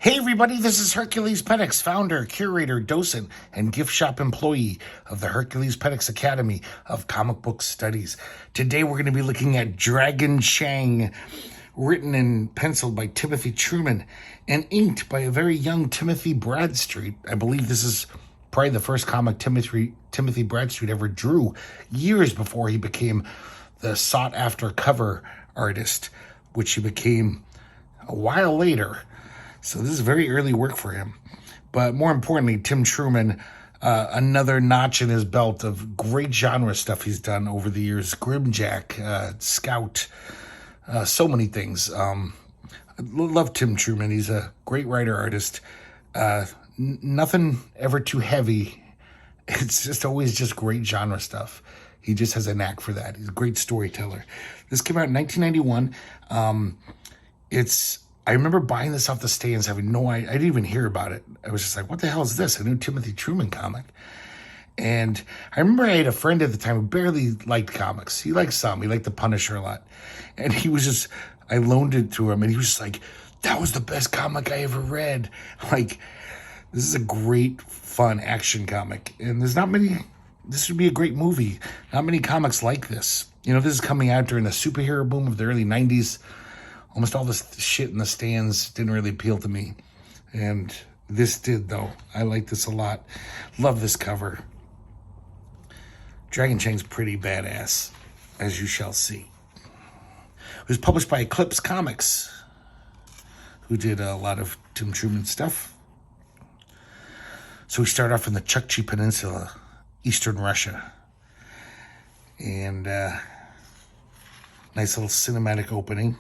Hey everybody, this is herculespetix, founder, curator, docent, and gift shop employee of the herculespetix Academy of Comic Book Studies. Today we're going to be looking at Dragon Chang, written and penciled by Timothy Truman and inked by a very young Timothy Bradstreet. I believe this is probably the first comic Timothy Bradstreet ever drew, years before he became the sought-after cover artist, which he became a while later. So this is very early work for him. But more importantly, Tim Truman, another notch in his belt of great genre stuff he's done over the years. Grimjack, Scout, so many things. I love Tim Truman. He's a great writer, artist. Nothing ever too heavy. It's just always just great genre stuff. He just has a knack for that. He's a great storyteller. This came out in 1991. I remember buying this off the stands, having no idea. I didn't even hear about it. I was just like, what the hell is this? A new Timothy Truman comic. And I remember I had a friend at the time who barely liked comics. He liked some. He liked The Punisher a lot. And I loaned it to him, and he was just like, that was the best comic I ever read. Like, this is a great, fun action comic. And this would be a great movie. Not many comics like this. You know, this is coming out during the superhero boom of the early 90s. Almost all this shit in the stands didn't really appeal to me. And this did, though. I like this a lot. Love this cover. Dragon Chang's pretty badass, as you shall see. It was published by Eclipse Comics, who did a lot of Tim Truman stuff. So we start off in the Chukchi Peninsula, eastern Russia. And nice little cinematic opening.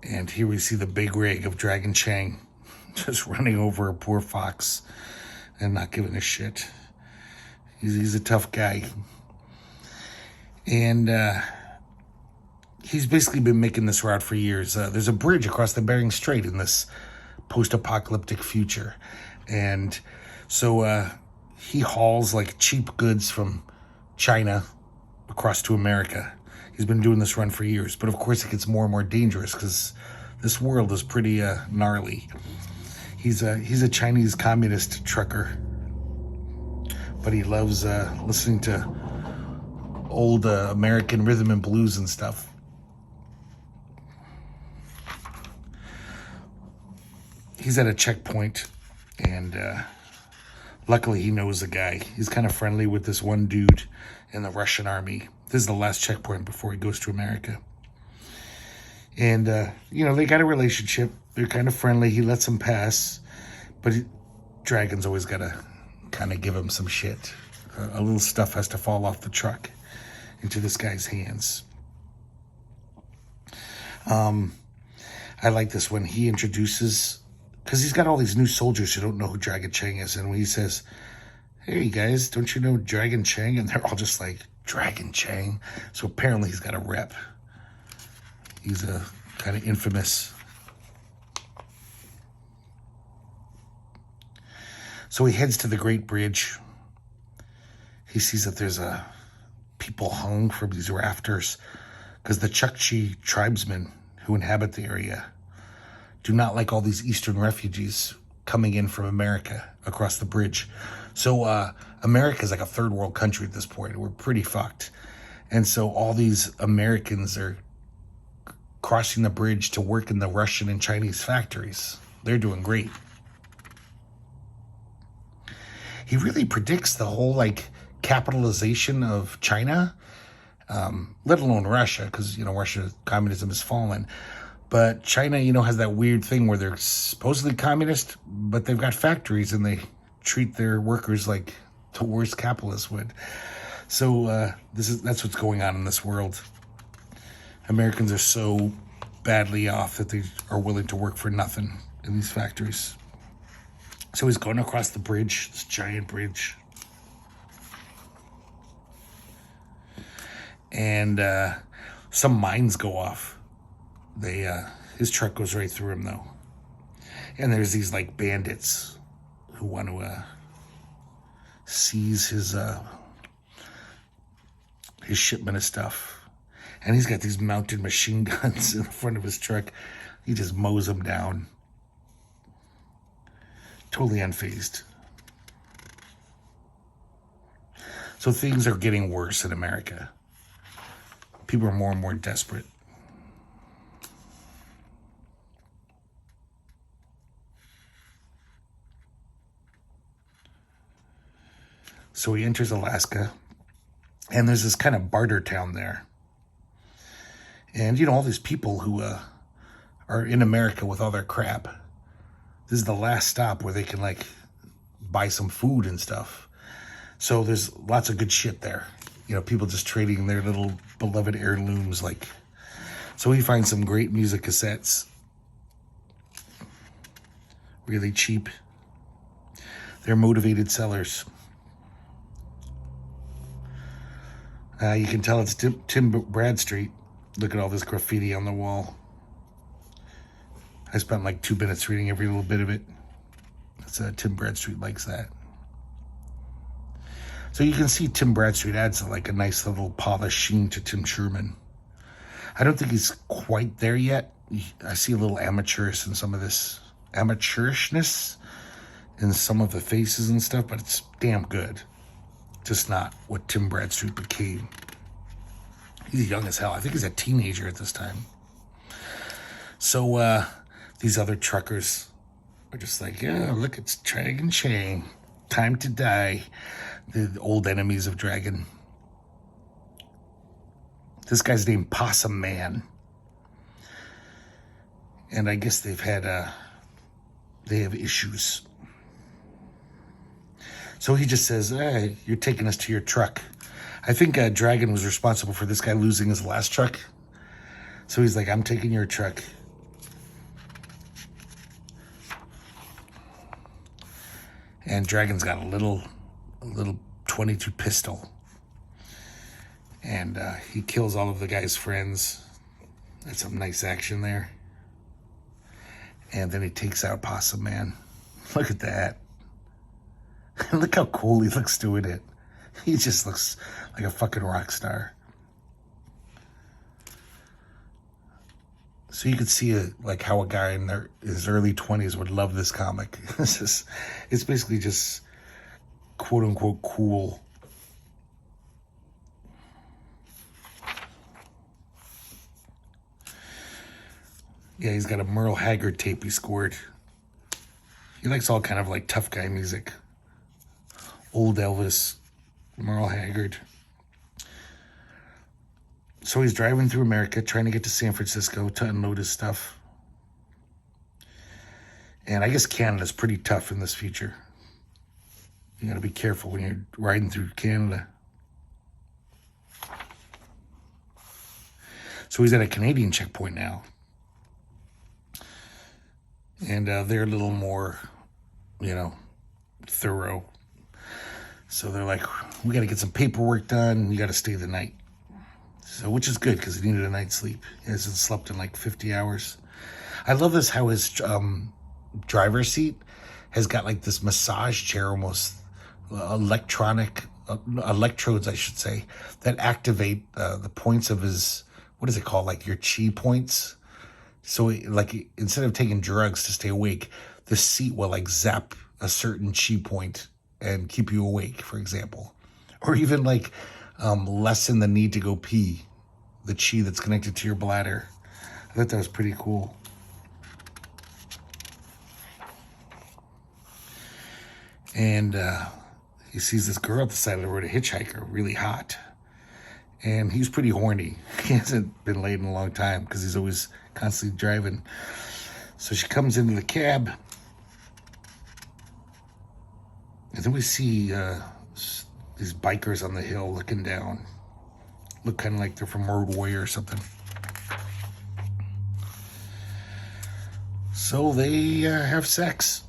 And here we see the big rig of Dragon Chang just running over a poor fox and not giving a shit. He's a tough guy. And he's basically been making this route for years. There's a bridge across the Bering Strait in this post-apocalyptic future. And so he hauls like cheap goods from China across to America. He's been doing this run for years, but of course it gets more and more dangerous because this world is pretty gnarly. He's a Chinese communist trucker, but he loves listening to old American rhythm and blues and stuff. He's at a checkpoint, and luckily he knows a guy. He's kind of friendly with this one dude in the Russian army. This is the last checkpoint before he goes to America. And, they got a relationship. They're kind of friendly. He lets him pass. But Dragon's always got to kind of give him some shit. A little stuff has to fall off the truck into this guy's hands. I like this when he introduces, because he's got all these new soldiers who don't know who Dragon Chang is. And when he says, hey, guys, don't you know Dragon Chang? And they're all just like, Dragon Chang. So apparently he's got a rep. He's a kind of infamous. So he heads to the Great Bridge. He sees that people hung from these rafters because the Chukchi tribesmen who inhabit the area do not like all these Eastern refugees coming in from America across the bridge. So America is like a third world country at this point. We're pretty fucked. And so all these Americans are crossing the bridge to work in the Russian and Chinese factories. They're doing great. He really predicts the whole capitalization of China, let alone Russia, because Russia communism has fallen. But China, has that weird thing where they're supposedly communist, but they've got factories and they treat their workers like the worst capitalists would. So that's what's going on in this world. Americans are so badly off that they are willing to work for nothing in these factories. So he's going across the bridge, this giant bridge. And some mines go off. His truck goes right through him, though. And there's these bandits who want to seize his shipment of stuff. And he's got these mounted machine guns in the front of his truck. He just mows them down. Totally unfazed. So things are getting worse in America. People are more and more desperate. So he enters Alaska, and there's this kind of barter town there. And, you know, all these people who are in America with all their crap. This is the last stop where they can, like, buy some food and stuff. So there's lots of good shit there. You know, people just trading their little beloved heirlooms, like. So he finds some great music cassettes. Really cheap. They're motivated sellers. You can tell it's Tim Bradstreet. Look at all this graffiti on the wall. I spent like 2 minutes reading every little bit of it. That's Tim Bradstreet likes that. So you can see Tim Bradstreet adds like a nice little polished sheen to Tim Truman. I don't think he's quite there yet. I see a little amateurish in some of this amateurishness in some of the faces and stuff, but it's damn good. Just not what Tim Bradstreet became. He's young as hell. I think he's a teenager at this time. So these other truckers are just like, yeah, look, it's Dragon Chang. Time to die. The old enemies of Dragon. This guy's named Possum Man. And I guess they have issues. So he just says, hey, you're taking us to your truck. I think Dragon was responsible for this guy losing his last truck. So he's like, I'm taking your truck. And Dragon's got a little 22 pistol. And he kills all of the guy's friends. That's some nice action there. And then he takes out Possum Man. Look at that. Look how cool he looks doing it. He just looks like a fucking rock star. So you could see like how a guy in his early 20s would love this comic. It's basically just quote unquote cool. Yeah, he's got a Merle Haggard tape he scored. He likes all kind of like tough guy music. Old Elvis, Merle Haggard. So he's driving through America, trying to get to San Francisco to unload his stuff. And I guess Canada's pretty tough in this feature. You gotta be careful when you're riding through Canada. So he's at a Canadian checkpoint now. And they're a little more, thorough. So they're like, we got to get some paperwork done. You got to stay the night. So, which is good because he needed a night's sleep. He hasn't slept in like 50 hours. I love this, how his driver's seat has got like this massage chair, almost electrodes, I should say, that activate the points of his, what is it called? Like your chi points. So like instead of taking drugs to stay awake, the seat will like zap a certain chi point and keep you awake, for example. Or even like lessen the need to go pee, the chi that's connected to your bladder. I thought that was pretty cool. And he sees this girl at the side of the road, a hitchhiker, really hot. And he's pretty horny. He hasn't been laid in a long time because he's always constantly driving. So she comes into the cab. And then we see these bikers on the hill looking down. Look kind of like they're from Road Warrior or something. So they have sex.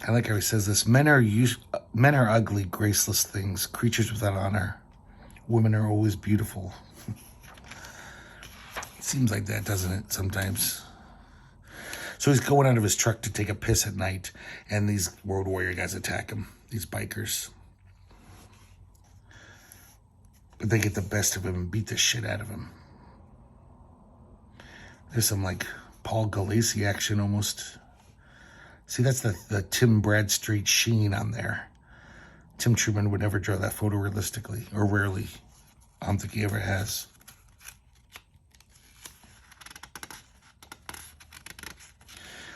I like how he says this. Men are ugly, graceless things, creatures without honor. Women are always beautiful. It seems like that, doesn't it, sometimes? So he's going out of his truck to take a piss at night, and these Road Warrior guys attack him, these bikers. But they get the best of him and beat the shit out of him. There's some like Paul Galassi action almost. See, that's the Tim Bradstreet sheen on there. Tim Truman would never draw that photo realistically, or rarely. I don't think he ever has.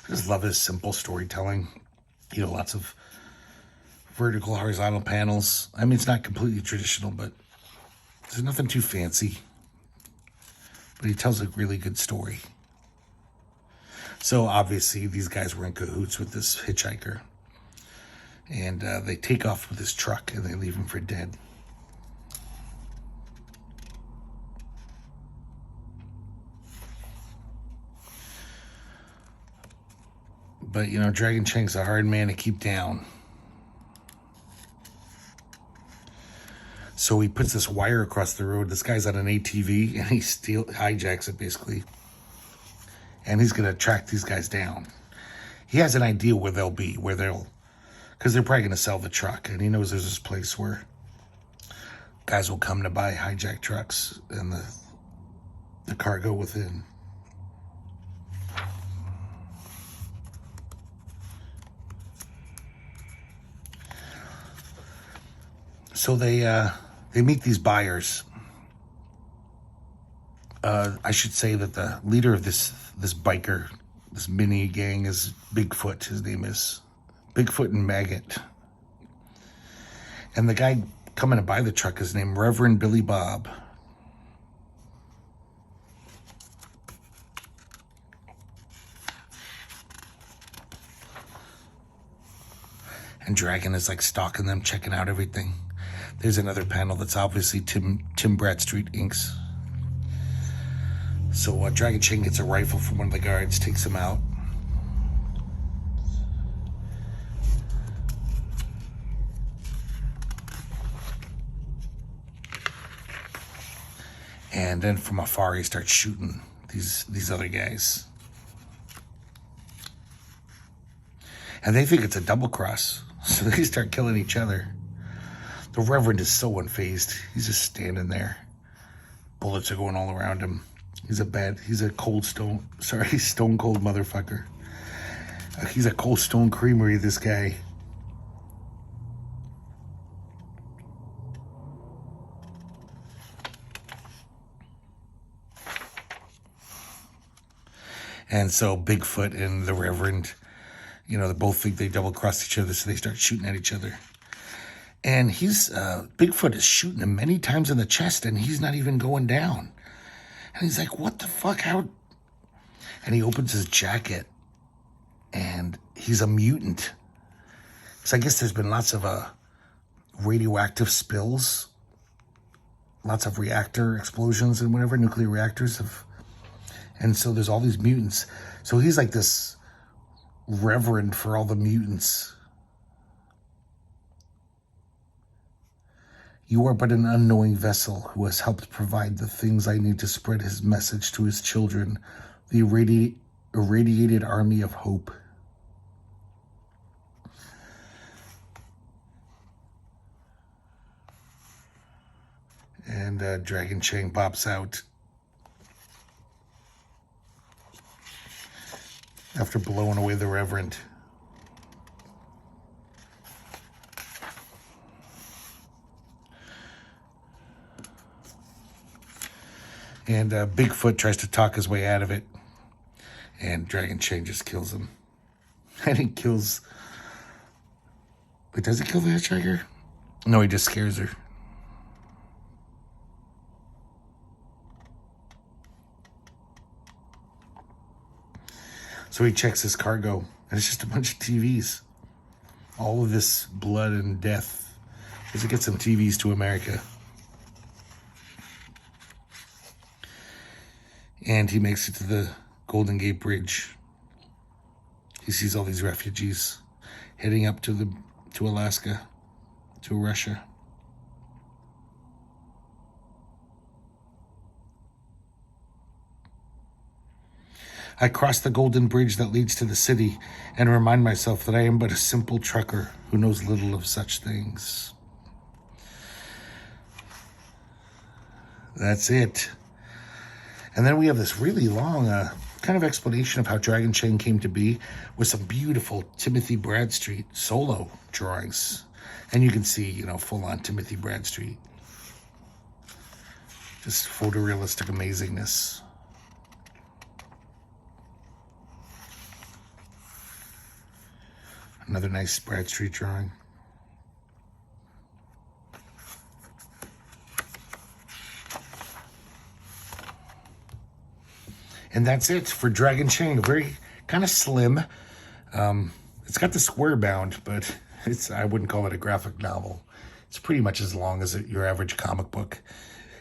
I just love his simple storytelling. You know, lots of vertical, horizontal panels. I mean, it's not completely traditional, but there's nothing too fancy. But he tells a really good story. So obviously these guys were in cahoots with this hitchhiker. And they take off with his truck and they leave him for dead. But, you know, Dragon Chang's a hard man to keep down. So he puts this wire across the road. This guy's on an ATV and he hijacks it basically. And he's going to track these guys down. He has an idea where they'll be, because they're probably going to sell the truck. And he knows there's this place where guys will come to buy hijacked trucks and the cargo within. So they meet these buyers. I should say that the leader of this biker, this mini gang, is Bigfoot. His name is Bigfoot and Maggot. And the guy coming to buy the truck is named Reverend Billy Bob. And Dragon is like stalking them, checking out everything. There's another panel that's obviously Tim Bradstreet inks. So Dragon Chang gets a rifle from one of the guards, takes him out. And then from afar he starts shooting these other guys. And they think it's a double cross. So they start killing each other. The Reverend is so unfazed. He's just standing there. Bullets are going all around him. He's a stone cold motherfucker. He's a Cold Stone Creamery, this guy. And so Bigfoot and the Reverend, you know, they both think they double-crossed each other, so they start shooting at each other. And Bigfoot is shooting him many times in the chest, and he's not even going down. And he's like, what the fuck? How? And he opens his jacket, and he's a mutant. So I guess there's been lots of radioactive spills, lots of reactor explosions and whatever, nuclear reactors have. And so there's all these mutants. So he's like this reverend for all the mutants. You are but an unknowing vessel who has helped provide the things I need to spread his message to his children, the irradiated army of hope. And Dragon Chang pops out after blowing away the Reverend. And Bigfoot tries to talk his way out of it. And Dragon Chang just kills him. And he kills... Wait, does he kill the hitchhiker? No, he just scares her. So he checks his cargo. And it's just a bunch of TVs. All of this blood and death. Because he gets some TVs to America. And he makes it to the Golden Gate Bridge. He sees all these refugees heading up to Alaska, to Russia. I cross the golden bridge that leads to the city and remind myself that I am but a simple trucker who knows little of such things. That's it. And then we have this really long kind of explanation of how Dragon Chain came to be with some beautiful Timothy Bradstreet solo drawings. And you can see, you know, full-on Timothy Bradstreet. Just photorealistic amazingness. Another nice Bradstreet drawing. And that's it for Dragon Chain. Very kind of slim. It's got the square bound, but I wouldn't call it a graphic novel. It's pretty much as long as your average comic book.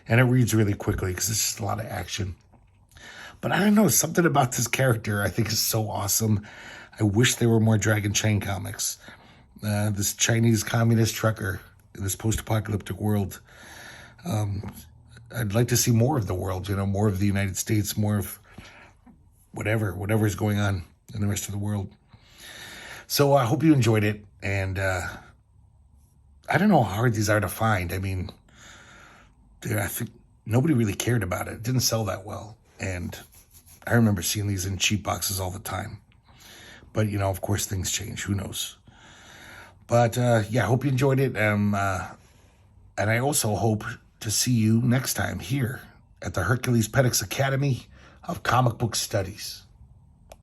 And it reads really quickly because it's just a lot of action. But I don't know, something about this character I think is so awesome. I wish there were more Dragon Chain comics. This Chinese communist trucker in this post-apocalyptic world. I'd like to see more of the world, you know, more of the United States, more of whatever is going on in the rest of the world. So I hope you enjoyed it. And I don't know how hard these are to find. I mean, I think nobody really cared about it. It didn't sell that well. And I remember seeing these in cheap boxes all the time. But, you know, of course, things change. Who knows? But, yeah, I hope you enjoyed it. And I also hope to see you next time here at the Herculespetix Academy of Comic Book Studies.